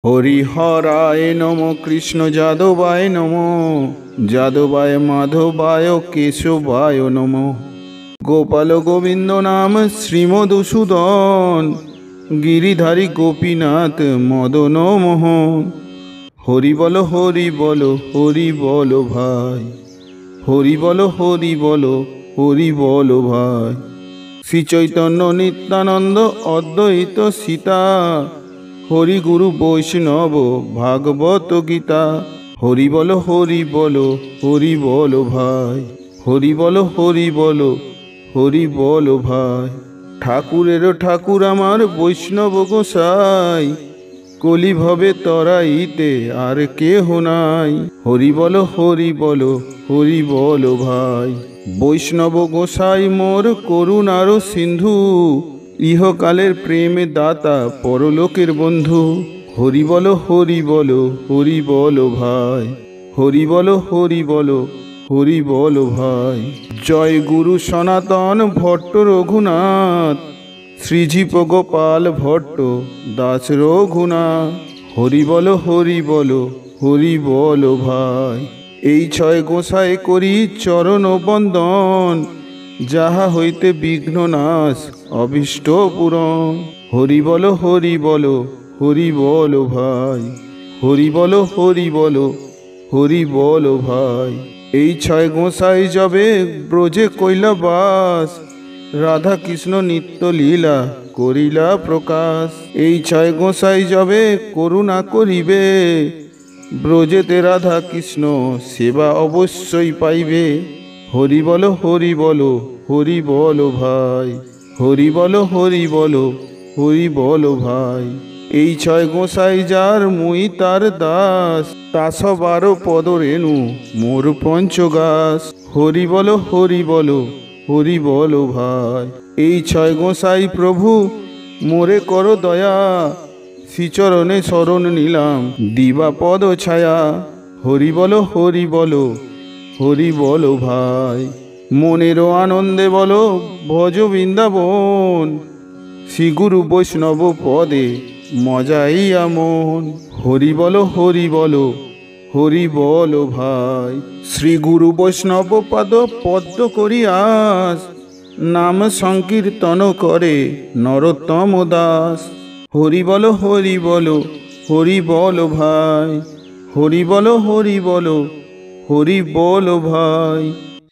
হরিহরায় নম, কৃষ্ণ যাদবায় নম, যাদবায় মাধবায় কেশবায় নম। গোপাল গোবিন্দ নাম শ্রীমধুসূদন, গিরিধারী গোপীনাথ মদন মোহন। হরি বল হরি বল হরি বল ভাই, হরি বল হরি বল হরি বল ভাই। শ্রী চৈতন্য নিত্যানন্দ অদ্বৈত সীতা, হরি গুরু বৈষ্ণব ভাগবত গীতা। হরি বল হরি বল হরি বল ভাই, হরি বল হরি বল হরি বল ভাই। ঠাকুরের ঠাকুর আমার বৈষ্ণব গোসাই, কলি ভবে তরাইতে আর কেহ নাই। হরি বল হরি বল হরি বল ভাই। বৈষ্ণব গোসাই মোর করুণার সিন্ধু, ইহকালের প্রেম দাতা পরলোকের বন্ধু। হরি বল হরি বল হরি বল ভাই, হরি বল হরি বল হরি বল ভাই। জয় গুরু সনাতন ভট্ট রঘুনাথ, শ্রীজীব গোপাল ভট্ট দাস রঘুনাথ। হরি বল হরি বল হরি বল ভাই। এই ছয় গোসাই করি চরণ বন্দন, যাহা হইতে বিঘ্ন নাশ অভীষ্ট পূরণ। হরি বল হরি বল হরি বল ভাই, হরি বল হরি বল হরি বল ভাই। এই ছয় গোসাই যবে ব্রজে কইলা বাস, রাধা কৃষ্ণ নিত্য লীলা করিলা প্রকাশ। এই ছয় গোসাই যবে করুণা করিবে, ব্রজেতে রাধা কৃষ্ণ সেবা অবশ্যই পাইবে। হরি বল হরি বল হরি বল ভাই, হরি বল হরি বল হরি বল ভাই। এই ছয় গোসাই যার মুই তার দাস, তা সবার পদ রেণু মোর পঞ্চগাস। হরি বল হরি বল হরি বল ভাই। এই ছয় গোসাই প্রভু মোরে কর দয়া, শ্রীচরণে শরণ নিলাম দিবা পদ ছায়া। হরি বল হরি বল হরি বল ভাই। মনের আনন্দে বল ভজ বৃন্দাবন, শ্রী গুরু বৈষ্ণব পদে মজাইয়া মন। হরি বল হরি বল হরি বল ভাই। শ্রী গুরু বৈষ্ণব পদ পদ্ম করিয়াস, নাম সংকীর্তন করে নরোত্তম দাস। হরি বল হরি বল হরি বল ভাই, হরি বল হরি বল হরি বল ভাই।